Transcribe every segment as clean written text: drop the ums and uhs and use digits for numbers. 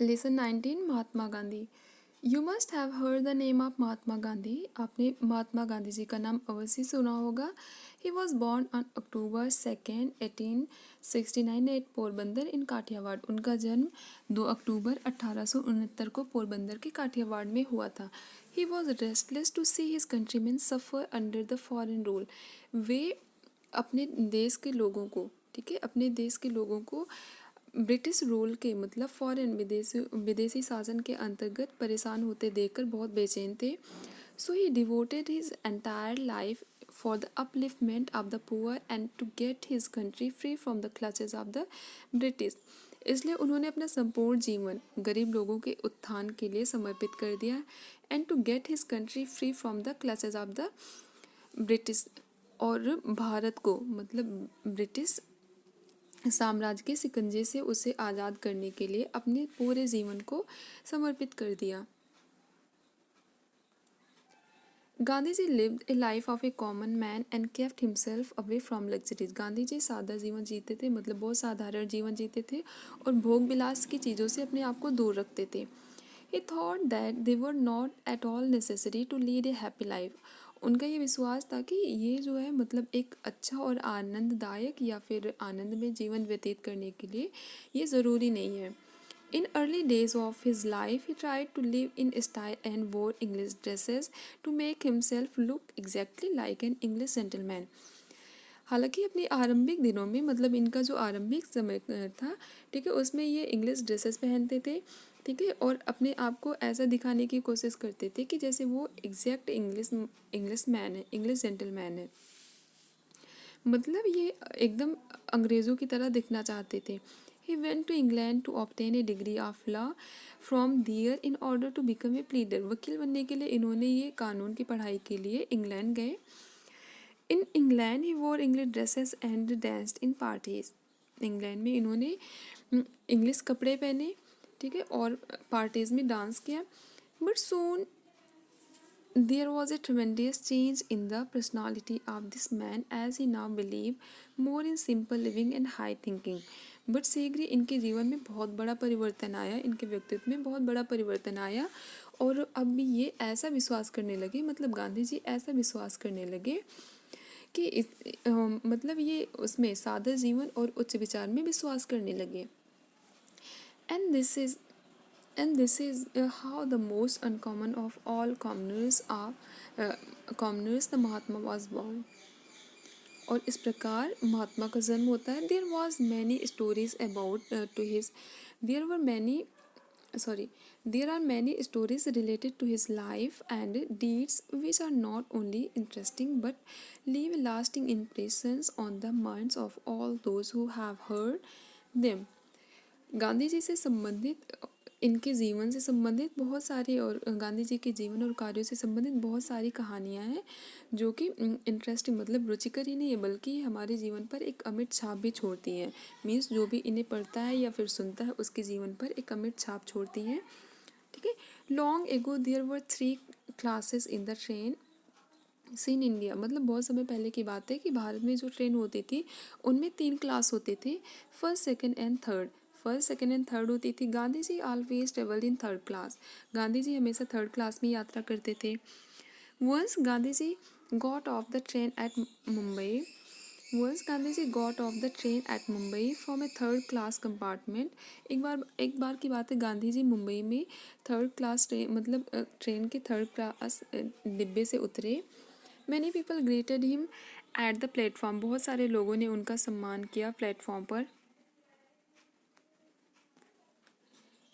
Lesson 19 Mahatma Gandhi. You must have heard the name of Mahatma Gandhi. आपने महात्मा गांधी जी का नाम अवश्य सुना होगा। He was born on October 2, 1869 at Porbandar in Kathiawar. उनका जन्म 2 अक्टूबर 1869 को पोरबंदर के काठियावाड़ में हुआ था। He was restless to see his countrymen suffer under the foreign rule. वे अपने देश के लोगों को, ठीक है, अपने देश के लोगों को ब्रिटिश रूल के मतलब फॉरेन विदेशी शासन के अंतर्गत परेशान होते देखकर बहुत बेचैन थे। So he devoted his entire life for the upliftment of the poor and to get his country free from the clutches of the British. इसलिए उन्होंने अपना संपूर्ण जीवन गरीब लोगों के उत्थान के लिए समर्पित कर दिया। And to get his country free from the clutches of the British, और भारत को मतलब ब्रिटिश साम्राज्य के शिकंजे से उसे आज़ाद करने के लिए अपने पूरे जीवन को समर्पित कर दिया। Gandhi ji lived a life of a common man and kept himself away from luxuries. Gandhi ji सादा जीवन जीते थे, मतलब बहुत साधारण जीवन जीते थे और भोग विलास की चीज़ों से अपने आप को दूर रखते थे। He thought that they were not at all necessary to lead a happy life. उनका ये विश्वास था कि ये जो है मतलब एक अच्छा और आनंददायक या फिर आनंद में जीवन व्यतीत करने के लिए ये ज़रूरी नहीं है। In early days of his life, he tried to live in style and wore English dresses to make himself look exactly like an English gentleman. हालांकि अपने आरंभिक दिनों में मतलब इनका जो आरंभिक समय था, ठीक है, उसमें ये इंग्लिश ड्रेसेस पहनते थे, ठीक है, और अपने आप को ऐसा दिखाने की कोशिश करते थे कि जैसे वो एग्जैक्ट इंग्लिश मैन है, इंग्लिश जेंटलमैन है। मतलब ये एकदम अंग्रेज़ों की तरह दिखना चाहते थे। He went to England to obtain a degree of law from there in order to become a pleader. वकील बनने के लिए इन्होंने ये कानून की पढ़ाई के लिए इंग्लैंड गए। इन इंग्लैंड ही वोर English dresses and danced in parties. England में इन्होंने इंग्लिश कपड़े पहने, ठीक है, और पार्टीज में डांस किया। But soon there was a tremendous change in the personality of this man as he now believed more in simple living and high thinking. But शीघ्र ही इनके जीवन में बहुत बड़ा परिवर्तन आया, इनके व्यक्तित्व में बहुत बड़ा परिवर्तन आया और अब ये ऐसा विश्वास करने लगे, मतलब गांधी जी ऐसा विश्वास करने लगे कि मतलब ये उसमें सादा जीवन और उच्च विचार में विश्वास करने लगे। And this is how the most uncommon of all commoners the Mahatma was born. और इस प्रकार महात्मा का जन्म होता है। There was many stories about to his there were many sorry there are many stories related to his life and deeds which are not only interesting but leave lasting impressions on the minds of all those who have heard them. Gandhi ji से संबंधित, इनके जीवन से संबंधित बहुत सारी और गांधी जी के जीवन और कार्यों से संबंधित बहुत सारी कहानियाँ हैं जो कि इंटरेस्टिंग मतलब रुचिकर ही नहीं है बल्कि हमारे जीवन पर एक अमिट छाप भी छोड़ती हैं। मीन्स जो भी इन्हें पढ़ता है या फिर सुनता है उसके जीवन पर एक अमिट छाप छोड़ती हैं, ठीक है। Long ago there were 3 classes in the train in India. मतलब बहुत समय पहले की बात है कि भारत में जो ट्रेन होती थी उनमें 3 क्लास होते थे, first second and third. First second and third होती थी। Gandhi ji always travelled in third class. Gandhi ji हमेशा थर्ड क्लास में यात्रा करते थे। Once Gandhi ji got off the train at Mumbai once Gandhi ji got off the train at Mumbai from a third class compartment. एक बार की बात है, गांधी जी मुंबई में थर्ड क्लास ट्रेन मतलब ट्रेन के थर्ड क्लास डिब्बे से उतरे। Many people greeted him at the platform. बहुत सारे लोगों ने उनका सम्मान किया प्लेटफॉर्म पर।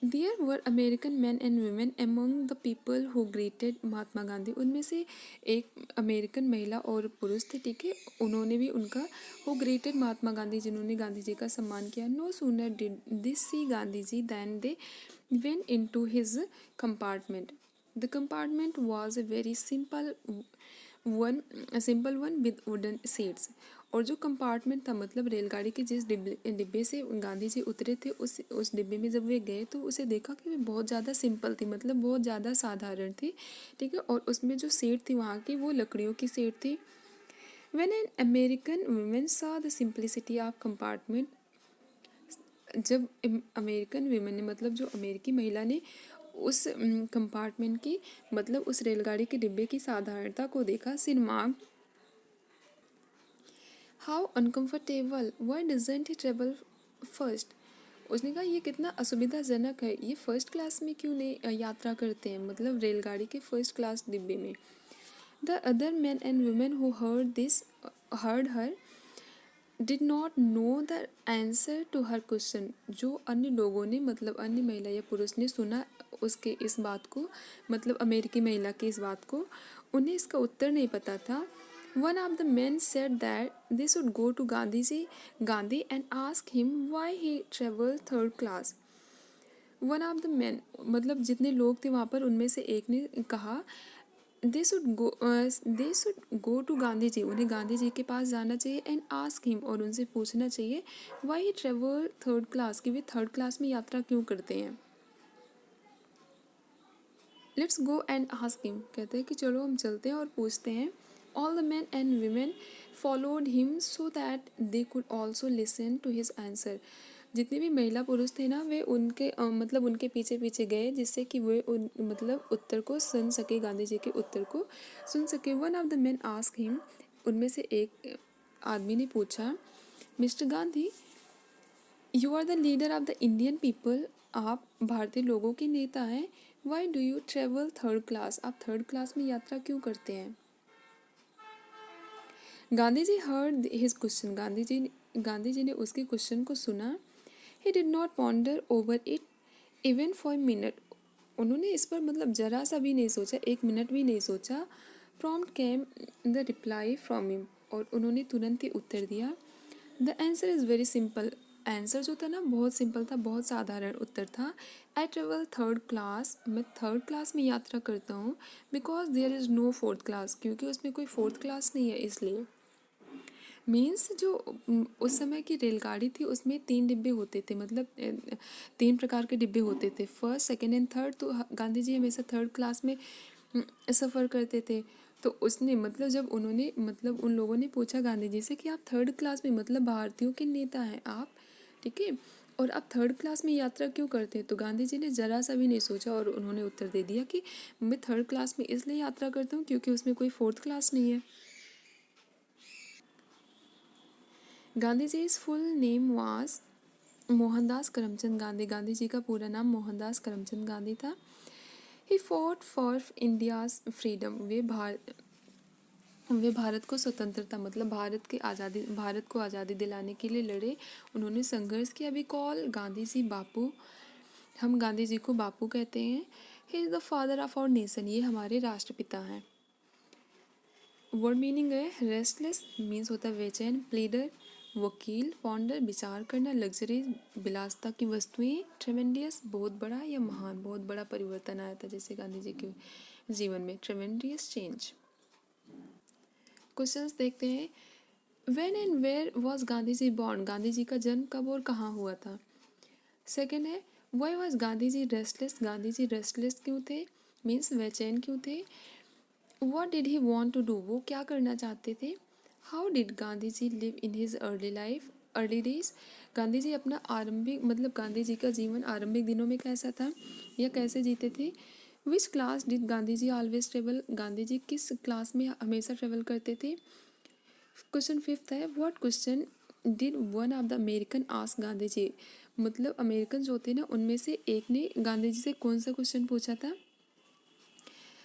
There were American man and women among the people who greeted Mahatma Gandhi. उनमें से एक अमेरिकन महिला और पुरुष थे, ठीक है, उन्होंने भी उनका हु ग्रेटेड महात्मा गांधी जिन्होंने गांधी जी का सम्मान किया। No sooner did this see Gandhi ji than they went in to his compartment. The compartment was a very simple one with wooden seats. और जो कंपार्टमेंट था मतलब रेलगाड़ी के जिस डिब्बे से गांधी जी उतरे थे उस डिब्बे में जब वे गए तो उसे देखा कि वे बहुत ज़्यादा सिंपल थी, मतलब बहुत ज़्यादा साधारण थी, ठीक है, और उसमें जो सीट थी वहाँ की वो लकड़ियों की सीट थी। When an American women saw the simplicity of compartment जब अमेरिकन वीमेन ने मतलब जो अमेरिकी महिला ने उस कंपार्टमेंट की मतलब उस रेलगाड़ी के डिब्बे की साधारणता को देखा, cinema how uncomfortable why doesn't he travel first. उसने कहा ये कितना असुविधाजनक है, ये फर्स्ट क्लास में क्यों नहीं यात्रा करते हैं, मतलब रेलगाड़ी के फर्स्ट क्लास डिब्बे में। The other man and women who heard her did not know the answer to her question. जो अन्य लोगों ने मतलब अन्य महिला या पुरुष ने सुना उसके इस बात को, मतलब अमेरिकी महिला की इस बात को, उन्हें इसका उत्तर नहीं पता था। One of the men said that they should go to Gandhi and ask him why he traveled third class. One of the man मतलब जितने लोग थे वहाँ पर, उनमें से एक ने कहा they should go to Gandhi ji, उन्हें गांधी जी के पास जाना चाहिए, एंड आस्क हिम, और उनसे पूछना चाहिए, why he travel third class, कि वे थर्ड क्लास में यात्रा क्यों करते हैं। Let's go and ask him, कहते हैं कि चलो हम चलते हैं और पूछते हैं। All the man and women followed him so that they could also listen to his answer. जितने भी महिला पुरुष थे ना, वे उनके मतलब उनके पीछे पीछे गए, जिससे कि वे उन मतलब उत्तर को सुन सके, गांधी जी के उत्तर को सुन सके। One of the man ask him, उनमें से एक आदमी ने पूछा, mister Gandhi, you are the leader of the Indian people, आप भारतीय लोगों के नेता हैं, why do you travel third class, आप थर्ड क्लास में यात्रा क्यों करते हैं। Gandhi ji heard his question, Gandhi ji ने उसके क्वेश्चन को सुना। He did not ponder over it even for minute, उन्होंने इस पर मतलब जरा सा भी नहीं सोचा, एक मिनट भी नहीं सोचा। Prompt came the reply from him, और उन्होंने तुरंत ही उत्तर दिया। The answer is very simple, answer जो था ना बहुत सिंपल था, बहुत साधारण उत्तर था। आई ट्रेवल थर्ड क्लास, मैं थर्ड क्लास में यात्रा करता हूँ, because there is no fourth class, क्योंकि उसमें कोई फोर्थ क्लास नहीं है इसलिए। मीन्स जो उस समय की रेलगाड़ी थी उसमें 3 डिब्बे होते थे, मतलब 3 प्रकार के डिब्बे होते थे, फर्स्ट सेकंड एंड थर्ड। तो गांधी जी हमेशा थर्ड क्लास में सफ़र करते थे। तो उसने मतलब जब उन्होंने मतलब उन लोगों ने पूछा गांधी जी से कि आप थर्ड क्लास में, मतलब भारतीयों के नेता हैं आप, ठीक है, और आप थर्ड क्लास में यात्रा क्यों करते हैं, तो गांधी जी ने ज़रा सा भी नहीं सोचा और उन्होंने उत्तर दे दिया कि मैं थर्ड क्लास में इसलिए यात्रा करता हूँ क्योंकि उसमें कोई फोर्थ क्लास नहीं है। Gandhi ji is full name was Mohandas Karamchand Gandhi, Gandhi ji का पूरा नाम मोहनदास करमचंद गांधी था। He fought for India's freedom, वे भारत को स्वतंत्रता मतलब भारत को आज़ादी दिलाने के लिए लड़े, उन्होंने संघर्ष किया। अभी कॉल गांधी जी बापू, हम गांधी जी को बापू कहते हैं। He is the father of our nation, ये हमारे राष्ट्रपिता हैं। वर्ड मीनिंग है, रेस्टलेस मीन्स होता है बेचैन, प्लीडर वकील, पॉन्डर विचार करना, लग्जरी विलासता की वस्तुएं, ट्रेमेंडियस बहुत बड़ा या महान, बहुत बड़ा परिवर्तन आया था जैसे गांधी जी के जीवन में, ट्रेमेंडियस चेंज। क्वेश्चंस देखते हैं। When and where was Gandhi ji born, Gandhi ji का जन्म कब और कहाँ हुआ था। सेकेंड है, why was Gandhi ji restless, Gandhi ji restless क्यों थे, मीन्स बेचैन क्यों थे। What did he want to do, वो क्या करना चाहते थे। How did Gandhi ji live in his early days, Gandhi ji अपना आरंभिक मतलब गांधी जी का जीवन आरंभिक दिनों में कैसा था या कैसे जीते थे। Which class did Gandhi ji always travel, Gandhi ji किस क्लास में हमेशा ट्रेवल करते थे। क्वेश्चन फिफ्थ है, what question did one of the American ask Gandhi ji, मतलब अमेरिकन जो थे ना उनमें से एक ने गांधी जी से कौन सा क्वेश्चन पूछा था।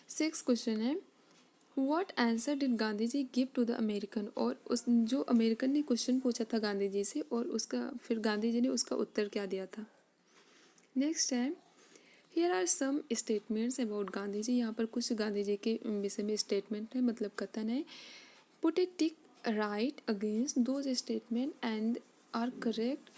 सिक्स क्वेश्चन है, what answer did Gandhi ji give to the American, और उस जो अमेरिकन ने क्वेश्चन पूछा था गांधी जी से और उसका फिर गांधी जी ने उसका उत्तर क्या दिया था। नेक्स्ट है, here are some statements about Gandhi ji, यहाँ पर कुछ गांधी जी के विषय में स्टेटमेंट है मतलब कथन है। Put a tick right against those statement and are correct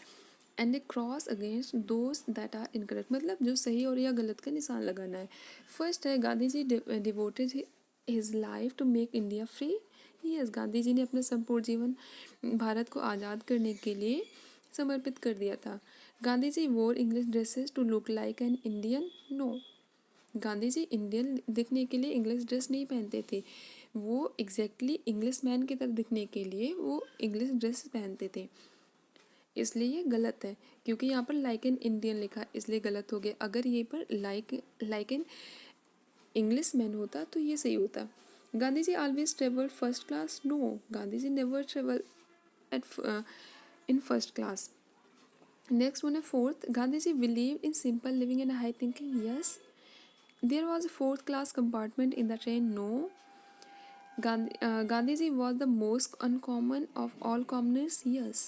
and a cross against those that are incorrect, मतलब जो सही और या गलत का निशान लगाना है। फर्स्ट है, Gandhi ji devoted his life to make India free, yes, Gandhi ji ने अपना संपूर्ण जीवन भारत को आज़ाद करने के लिए समर्पित कर दिया था। Gandhi ji wore English dresses to look like an Indian, no, Gandhi ji Indian दिखने के लिए इंग्लिश ड्रेस नहीं पहनते थे, वो एग्जैक्टली इंग्लिश मैन की तरह दिखने के लिए वो इंग्लिश ड्रेस पहनते थे। इसलिए ये गलत है, क्योंकि यहाँ पर लाइक एन इंडियन लिखा है इसलिए गलत हो गया। अगर ये पर लाइक एन इंग्लिश मैन होता तो ये सही होता। Gandhi ji always travel first class, no, Gandhi ji never travel at in first class. Next one है fourth, Gandhi ji believe in simple living and high thinking, yes. There was a fourth class compartment in the train, no. Gandhiji was the most uncommon of all commoners, yes.